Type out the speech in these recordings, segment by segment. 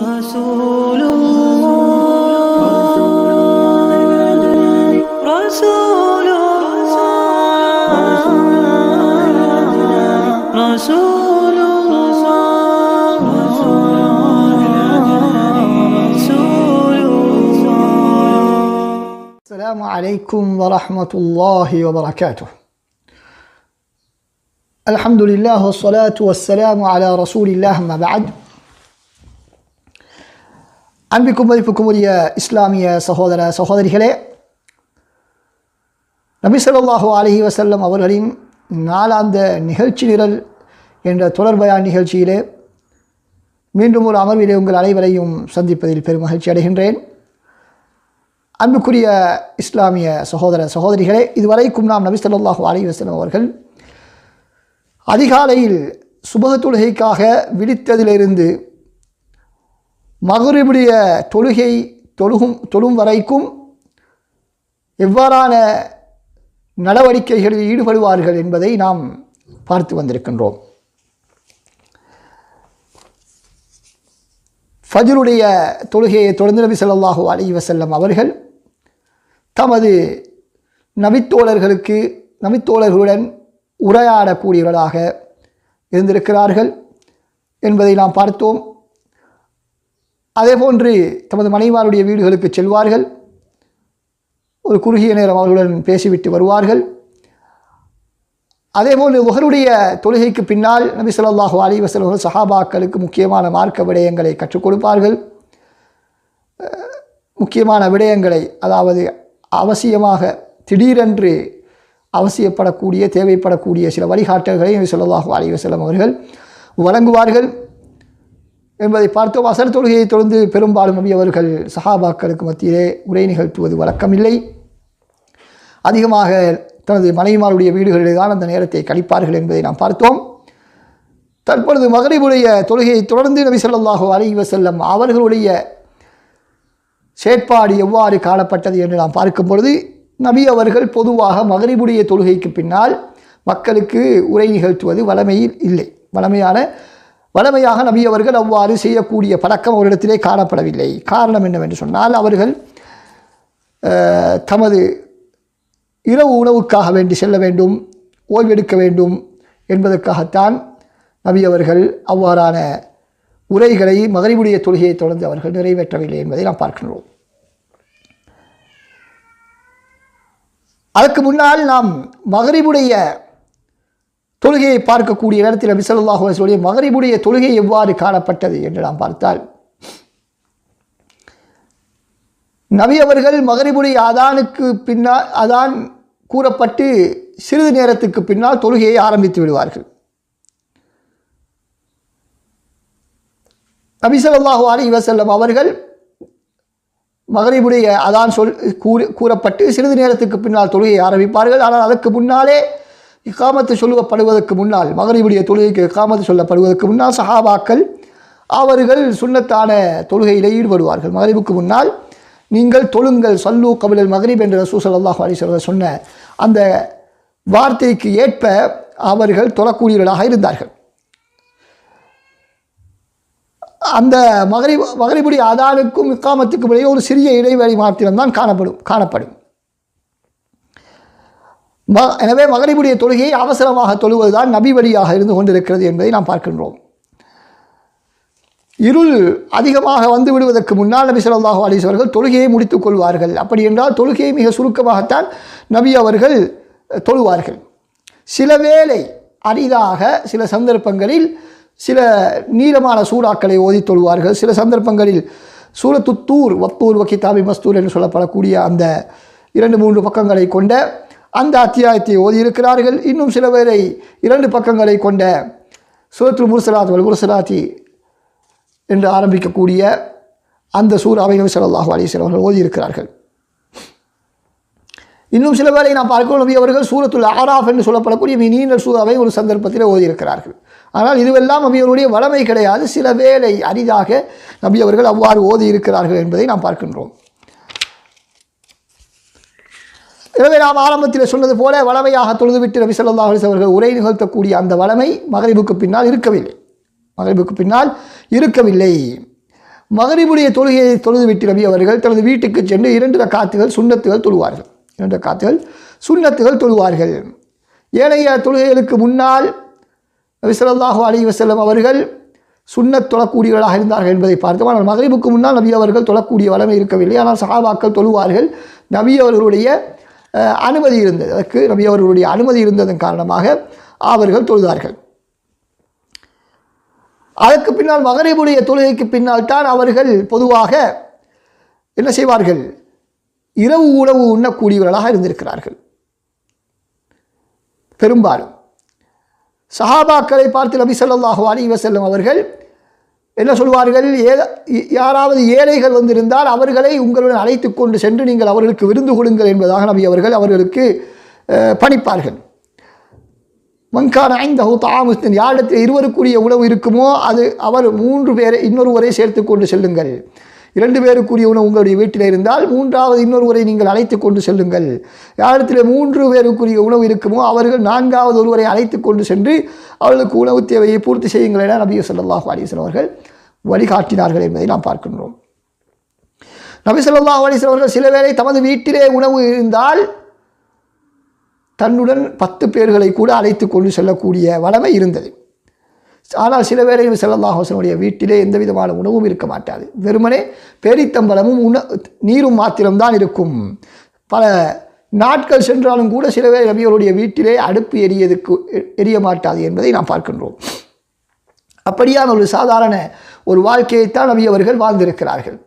رسول الله رسول الله رسول الله رسول الله. السلام عليكم ورحمة الله وبركاته. الحمد لله والصلاة والسلام على رسول الله ما بعد. அன்பிற்கும் மதிப்புக்கும் உரிய இஸ்லாமிய சகோதர சகோதரிகளே, நபி ஸல்லல்லாஹு அலைஹி வஸல்லம் அவர்களின் நாளாந்த நிகழ்ச்சி நிரல் என்ற தொடர்பயான் நிகழ்ச்சியிலே மீண்டும் ஒரு அமர்விலே உங்கள் அனைவரையும் சந்திப்பதில் பெரும் மகிழ்ச்சி அடைகின்றேன். அன்புக்குரிய இஸ்லாமிய சகோதர சகோதரிகளே, இதுவரைக்கும் நாம் நபி ஸல்லல்லாஹு அலைஹி வஸல்லம் அவர்கள் அதிகாலையில் சுபஹ தொழுகைக்காக விழித்ததிலிருந்து மக்ரிபுடைய தொழுகை தொழும் வரைக்கும் எவ்வாறான நடவடிக்கைகளில் ஈடுபடுவார்கள் என்பதை நாம் பார்த்து வந்திருக்கின்றோம். ஃபஜ்ருடைய தொழுகையை தொடர்ந்து நபி ஸல்லல்லாஹு அலைஹி வஸல்லம் அவர்கள் தமது நபித்தோழர்களுடன் உரையாடக்கூடியவர்களாக இருந்திருக்கிறார்கள் என்பதை நாம் பார்த்தோம். அதேபோன்று தமது மனைவிமாருடைய வீடுகளுக்கு செல்வார்கள், ஒரு குறுகிய நேரம் அவர்களுடன் பேசிவிட்டு வருவார்கள். அதேபோன்று லுஹருடைய தொழுகைக்கு பின்னால் நபி ஸல்லல்லாஹு அலைஹி வஸல்லம் அவர்கள் சஹாபாக்களுக்கு முக்கியமான மார்க்க விடயங்களை கற்றுக் கொடுப்பார்கள். முக்கியமான விடயங்களை, அதாவது அவசியமாக திடீரென்று அவசியப்படக்கூடிய தேவைப்படக்கூடிய சில வழிகாட்டல்களை நபி ஸல்லல்லாஹு அலைஹி வஸல்லம் அவர்கள் வழங்குவார்கள் என்பதை பார்த்தோம். அசர் தொழுகையை தொடர்ந்து பெரும்பாலும் நபி அவர்கள் சஹாபாக்களுக்கு மத்தியிலே உரை நிகழ்த்துவது வழக்கமில்லை. அதிகமாக தனது மனைவிமாருடைய வீடுகளிலே தான் அந்த நேரத்தை கழிப்பார்கள் என்பதை நாம் பார்த்தோம். தற்பொழுது மக்ரிபுடைய தொழுகையை தொடர்ந்து நபி ஸல்லல்லாஹு அலைஹி வஸல்லம் அவர்களுடைய செயற்பாடு எவ்வாறு காணப்பட்டது என்று நாம் பார்க்கும் பொழுது, நபி அவர்கள் பொதுவாக மக்ரிபுடைய தொழுகைக்கு பின்னால் மக்களுக்கு உரை நிகழ்த்துவது வழமையில் இல்லை. வழமையாக நபி அவர்கள் அவ்வாறு செய்யக்கூடிய பழக்கம் அவரிடத்திலே காணப்படவில்லை. காரணம் என்னவென்று சொன்னால், அவர்கள் தமது இரவு உணவுக்காக வேண்டி செல்ல வேண்டும், ஓய்வெடுக்க வேண்டும் என்பதற்காகத்தான் நபி அவர்கள் அவ்வாறான உரைகளை மக்ரிபுடைய தொழுகையை தொடர்ந்து அவர்கள் நிறைவேற்றவில்லை என்பதை நாம் பார்க்கின்றோம். அதற்கு முன்னால் நாம் மக்ரிபுடைய தொழுகையை பார்க்கக்கூடிய நேரத்தில் நபி ஸல்லல்லாஹு அலைஹி வஸல்லம் மக்ரிபுடைய தொழுகை எவ்வாறு காணப்பட்டது என்று நாம் பார்த்தால், நபி அவர்கள் மக்ரிபுடைய அதானுக்கு பின்னால், அதான் கூறப்பட்டு சிறிது நேரத்துக்கு பின்னால் தொழுகையை ஆரம்பித்து விடுவார்கள். நபி ஸல்லல்லாஹு அலைஹி வஸல்லம் அவர்கள் மக்ரிபுடைய அதான் கூறப்பட்டு சிறிது நேரத்துக்கு பின்னால் தொழுகையை ஆரம்பிப்பார்கள். ஆனால் அதற்கு முன்னாலே இகாமத்து சொல்லப்படுவதற்கு முன்னால், மக்ரிபுடைய தொழுகைக்கு இகாமத்து சொல்லப்படுவதற்கு முன்னால் சஹாபாக்கள் அவர்கள் சுன்னத்தான தொழுகையிலே ஈடுபடுவார்கள். மக்ரிபுக்கு முன்னால் நீங்கள் தொழுங்கள், சல்லு கபிலல் மக்ரிப் என்று ரசூல் ஸல்லல்லாஹு அலைஹி வஸல்லம் சொன்ன அந்த வார்த்தைக்கு ஏற்ப அவர்கள் தொழக்கூடியவர்களாக இருந்தார்கள். அந்த மக்ரிபுடைய அதானுக்கும் இக்காமத்துக்கும் இடையே ஒரு சிறிய இடைவெளி மாத்திரம்தான் காணப்படும். எனவே மக்ரிபுடைய தொழுகையை அவசரமாக தொழுவதுதான் நபி வழியாக இருந்து கொண்டிருக்கிறது என்பதை நாம் பார்க்கின்றோம். இருள் அதிகமாக வந்து விடுவதற்கு முன்னால் நபி ஸல்லல்லாஹு அலைஹி வஸல்லம் அவர்கள் தொழுகையை முடித்துக் கொள்வார்கள். அப்படி என்றால் தொழுகையை மிக சுருக்கமாகத்தான் நபி அவர்கள் தொழுவார்கள். சில வேளை அரிதாக சில சந்தர்ப்பங்களில் சில நீளமான சூறாக்களை ஓதி தொழுவார்கள். சில சந்தர்ப்பங்களில் சூரத்து தூர், வத்தூர் வகிதாபி மஸ்தூர் என்று சொல்லப்படக்கூடிய அந்த 2-3 பக்கங்களை கொண்ட அந்த அத்தியாயத்தை ஓதியிருக்கிறார்கள். இன்னும் சில பேரை 2 பக்கங்களை கொண்ட சூரத்துல் முர்சலாத் வல் முர்சலாத்தி என்று ஆரம்பிக்கக்கூடிய அந்த சூராவை நபி ஸல்லல்லாஹு அலைஹி வஸல்லம் அவர்கள் ஓதியிருக்கிறார்கள். இன்னும் சில பேரை நாம் பார்க்கிறோம், நபி அவர்கள் சூரத்துல் ஆராஃப் என்று சொல்லப்படக்கூடிய நீண்ட சூறாவை ஒரு சந்தர்ப்பத்தில் ஓதியிருக்கிறார்கள். ஆனால் இதுவெல்லாம் நபி அவருடைய வளமை கிடையாது. சில வேளை அரிதாக நபி அவர்கள் அவ்வாறு ஓதியிருக்கிறார்கள் என்பதை நாம் பார்க்கின்றோம். எனவே நாம் ஆரம்பத்தில் சொன்னது போல வளமையாக தொழுதுவிட்டு நபி ஸல்லல்லாஹு அலைஹி வஸல்லம் அவர்கள் உரை நிகழ்த்தக்கூடிய அந்த வளமை மக்ரிபுக்கு பின்னால் இருக்கவில்லை. மகரிபுடைய தொழுகையை தொழுதுவிட்டு நபி அவர்கள் தனது வீட்டுக்கு சென்று 2 ரக்காத்துகள் சுன்னத்துகள் தொழுவார்கள். 2 ரக்காத்துகள் சுன்னத்துகள் தொழுவார்கள். ஏனைய தொழுகைகளுக்கு முன்னால் நபி ஸல்லல்லாஹு அலைஹி வஸல்லம் அவர்கள் சுன்னத் தொழக்கூடியவர்களாக இருந்தார்கள் என்பதை பார்த்தோம். ஆனால் மகரிபுக்கு முன்னால் நபி அவர்கள் தொழக்கூடிய வளமை இருக்கவில்லை. ஆனால் சஹாபாக்கள் தொழுவார்கள். நபி அவர்களுடைய அனுமதி இருந்தது. அதற்கு நபி அவர்களுடைய அனுமதி இருந்ததன் காரணமாக அவர்கள் தொழுதார்கள். அதற்கு பின்னால் மகரிபுடைய தொழுகைக்கு பின்னால் தான் அவர்கள் பொதுவாக என்ன செய்வார்கள்? இரவு உணவு உண்ணக்கூடியவர்களாக இருந்திருக்கிறார்கள். பெரும்பாலும் சஹாபாக்களை பார்த்து நபி ஸல்லல்லாஹு அலைஹி வஸல்லம் அவர்கள் என்ன சொல்வார்கள்? யாராவது ஏழைகள் வந்திருந்தால் அவர்களை உங்களுடன் அழைத்து கொண்டு சென்று நீங்கள் அவர்களுக்கு விருந்து கொடுங்கள் என்பதாக நபி அவர்கள் அவர்களுக்கு பணிப்பார்கள். மன்கான ஐந்தஹு தாமுஸ்தின், யாரிடத்தில் இருவருக்குரிய உணவு இருக்குமோ அது அவர் 3 பேரை இன்னொருவரை சேர்த்து கொண்டு செல்லுங்கள். 2 பேருக்குரிய உணவு உங்களுடைய வீட்டில் இருந்தால் 3வது இன்னொருவரை நீங்கள் அழைத்து கொண்டு செல்லுங்கள். யாரிடத்தில் 3 பேருக்குரிய உணவு இருக்குமோ அவர்கள் 4வது ஒருவரை அழைத்து கொண்டு சென்று அவர்களுக்கு உணவு தேவையை பூர்த்தி செய்யுங்கள் என நபி ஸல்லல்லாஹு அலைஹி வஸல்லம் அவர்கள் வழிகாட்டினார்கள் என்பதை நாம் பார்க்கின்றோம். நபி ஸல்லல்லாஹு அலைஹி வஸல்லம் அவர்கள் சில வேளை தமது வீட்டிலே உணவு இருந்தால் தன்னுடன் 10 பேர்களை கூட அழைத்து கொண்டு செல்லக்கூடிய வளமை இருந்தது. ஆனால் சில வேளை ஸல்லல்லாஹு அலைஹி வஸல்லம் வீட்டிலே எந்த விதமான உணவும் இருக்க மாட்டாது. வெறுமனே பேரித்தம்பலமும் நீரும் மாத்திரம்தான் இருக்கும். பல நாட்கள் சென்றாலும் கூட சில வேளை நபிகளுடைய வீட்டிலே அடுப்பு எரிய மாட்டாது என்பதை நாம் பார்க்கின்றோம். அப்படியான ஒரு சாதாரண ஒரு வாழ்க்கையைத்தான் நபி அவர்கள் வாழ்ந்திருக்கிறார்கள்.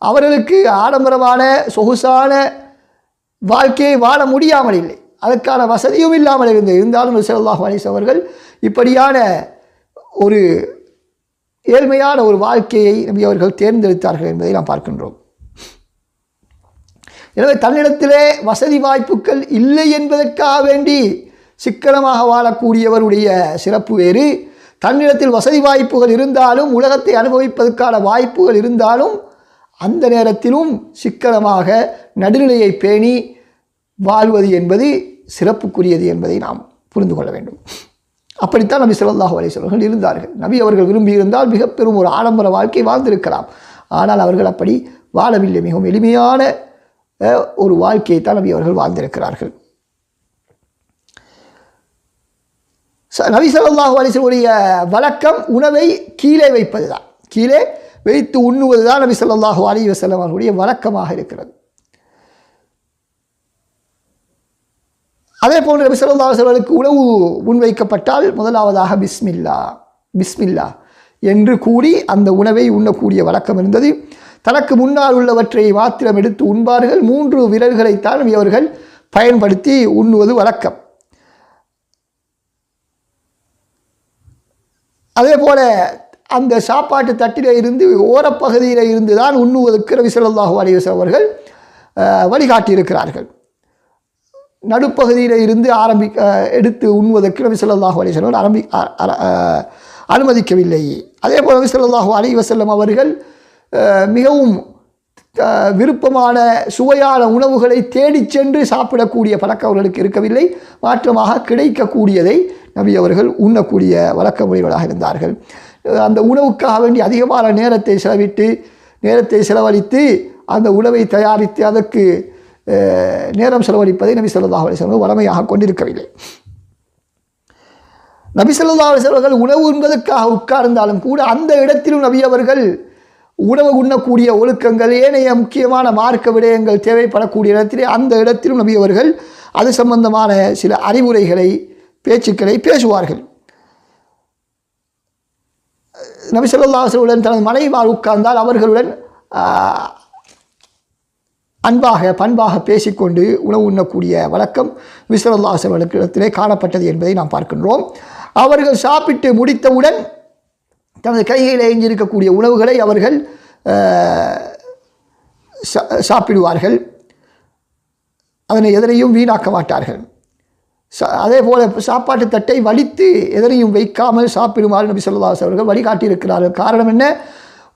அவர்களுக்கு ஆடம்பரமான சொகுசான வாழ்க்கையை வாழ முடியாமல் இல்லை, அதற்கான வசதியும் இல்லாமல் இருந்தாலும் ஸல்லல்லாஹு அலைஹி வஸல்லம் அவர்கள் இப்படியான ஒரு ஏழ்மையான ஒரு வாழ்க்கையை நபி அவர்கள் தேர்ந்தெடுத்தார்கள் என்பதை நாம் பார்க்கின்றோம். எனவே தன்னிடத்திலே வசதி வாய்ப்புகள் இல்லை என்பதற்காக வேண்டி சிக்கனமாக வாழக்கூடியவருடைய சிறப்பு வேறு. தன்னிடத்தில் வசதி வாய்ப்புகள் இருந்தாலும் உலகத்தை அனுபவிப்பதற்கான வாய்ப்புகள் இருந்தாலும் அந்த நேரத்திலும் சிக்கனமாக நடுநிலையை பேணி வாழ்வது என்பது சிறப்புக்குரியது என்பதை நாம் புரிந்து கொள்ள வேண்டும். அப்படித்தான் நபி ஸல்லல்லாஹு அலைஹி வஸல்லம் இருந்தார்கள். நபி அவர்கள் விரும்பியிருந்தால் மிக பெரும் ஒரு ஆடம்பர வாழ்க்கை வாழ்ந்திருக்கலாம். ஆனால் அவர்கள் அப்படி வாழவில்லை. மிகவும் எளிமையான ஒரு வாழ்க்கையை தான் நபி அவர்கள் வாழ்ந்திருக்கிறார்கள். நபி ஸல்லல்லாஹு அலைஹி வஸல்லம் வழக்கம் உணவை கீழே வைப்பது தான், கீழே வைத்து உண்ணுவது தான் நபி ஸல்லல்லாஹு அலைஹி வஸல்லம் அவர்களுடைய வழக்கமாக இருக்கிறது. அதே போன்று நபி ஸல்லல்லாஹு அலைஹி வஸல்லம் உணவு முன்வைக்கப்பட்டால் முதலாவதாக பிஸ்மில்லா என்று கூறி அந்த உணவை உண்ணக்கூடிய வழக்கம் இருந்தது. தனக்கு முன்னால் உள்ளவற்றை மாத்திரம் எடுத்து உண்பார்கள். 3 விரல்களைத்தான் நபி அவர்கள் பயன்படுத்தி உண்ணுவது வழக்கம். அதே போல அந்த சாப்பாட்டு தட்டிலே இருந்து ஓரப்பகுதியில் இருந்து தான் உண்ணுவதற்கு நபி ஸல்லல்லாஹு அலைஹி வஸல்லம் அவர்கள் வழிகாட்டியிருக்கிறார்கள். நடுப்பகுதியில் இருந்து எடுத்து உண்ணுவதற்கு நபி ஸல்லல்லாஹு அலைஹி வஸல்லம் அனுமதிக்கவில்லை. அதே போல் நபி ஸல்லல்லாஹு அலைஹி வஸல்லம் அவர்கள் மிகவும் விருப்பமான சுவையான உணவுகளை தேடிச் சென்று சாப்பிடக்கூடிய பழக்கம் அவர்களுக்கு இருக்கவில்லை. மாற்றமாக கிடைக்கக்கூடியதை நபி அவர்கள் உண்ணக்கூடிய வழக்கமுடையவர்களாக இருந்தார்கள். அந்த உணவுக்காக வேண்டி அதிகமான நேரத்தை செலவழித்து அந்த உணவை தயாரித்து அதற்கு நேரம் செலவழிப்பதை நபி ஸல்லல்லாஹு அலைஹி வஸல்லம் வழமையாக கொண்டிருக்கவில்லை. நபி ஸல்லல்லாஹு அலைஹி வஸல்லம் உணவு உண்பதற்காக உட்கார்ந்தாலும் கூட அந்த இடத்திலும் நபி அவர்கள் உணவு உண்ணக்கூடிய ஒழுக்கங்கள், ஏனைய முக்கியமான மார்க்க விடயங்கள் தேவைப்படக்கூடிய இடத்திலே அந்த இடத்திலும் நபி அவர்கள் அது சம்பந்தமான சில அறிவுரைகளை பேச்சுக்களை பேசுவார்கள். நபி ஸல்லல்லாஹு அலைஹி வஸல்லம் தனது மனைவிமார் உட்கார்ந்தால் அவர்களுடன் பண்பாக பேசிக்கொண்டு உணவு உண்ணக்கூடிய வழக்கம் நபி ஸல்லல்லாஹு அலைஹி வஸல்லம் இடத்திலே காணப்பட்டது என்பதை நாம் பார்க்கின்றோம். அவர்கள் சாப்பிட்டு முடித்தவுடன் தனது கைகளில் எஞ்சியிருக்கக்கூடிய உணவுகளை அவர்கள் சாப்பிடுவார்கள். அதனை எதனையும் வீணாக்க மாட்டார்கள். அதே போல சாப்பாட்டு தட்டை வலித்து எதனையும் வைக்காமல் சாப்பிடுமாறு நபி ஸல்லல்லாஹு அலைஹி வஸல்லம் அவர்கள் வழிகாட்டியிருக்கிறார்கள். காரணம் என்ன?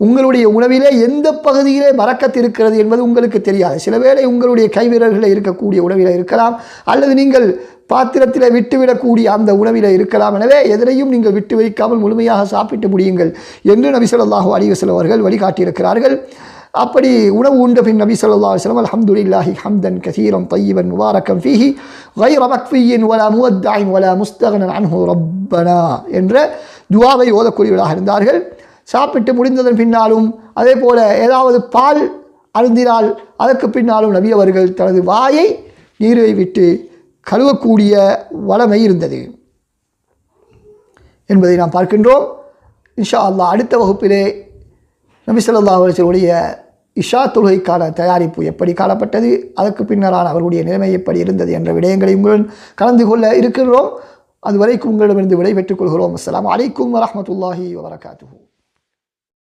உங்களுடைய உணவிலே எந்த பகுதியிலே பரக்கத் இருக்கிறது என்பது உங்களுக்கு தெரியாது. சில வேளை உங்களுடைய கைவிரல்களில் இருக்கக்கூடிய உணவில் இருக்கலாம், அல்லது நீங்கள் பாத்திரத்தில் விட்டுவிடக்கூடிய அந்த உணவில் இருக்கலாம். எனவே எதனையும் நீங்கள் விட்டு வைக்காமல் முழுமையாக சாப்பிட்டு முடியுங்கள் என்று நபி ஸல்லல்லாஹு அலைஹி வஸல்லம் அவர்கள் வழிகாட்டியிருக்கிறார்கள். அப்படி உணவு உண்ட பின் நபி ஸல்லல்லாஹு அலைஹி வஸல்லம் அல்ஹம்துலில்லாஹி ஹம்தன் கஸீரன் தய்யிபன் முபாரக்கன் ஃபீஹி غير مكفي ولا مودع ولا مستغنى عنه ربنا என்ற துஆவை ஓதக்கூடியவர்களாக இருந்தார்கள். சாப்பிட்டு முடிந்ததன் பின்னாலும் அதே போல ஏதாவது பால் அருந்தினால் அதற்கு பின்னாலும் நபி அவர்கள் தனது வாயை நீரை விட்டு கழுவக்கூடிய வளமை இருந்தது என்பதை நாம் பார்க்கின்றோம். இன்ஷா அல்லாஹ் அடுத்த வகுப்பிலே நபி ஸல்லல்லாஹு அலைஹி வஸல்லம் உடைய இஷா தொழுகைக்கான தயாரிப்பு எப்படி காணப்பட்டது, அதற்கு பின்னரான அவருடைய நிலைமை எப்படி இருந்தது என்ற விடயங்களை உங்களுடன் கலந்து கொள்ள இருக்கின்றோம். அதுவரைக்கும் உங்களிடமிருந்து விடை பெற்றுக் கொள்கிறோம். அஸ்ஸலாமு அலைக்கும் வரஹ்மத்துல்லாஹி வபரகாத்துஹு.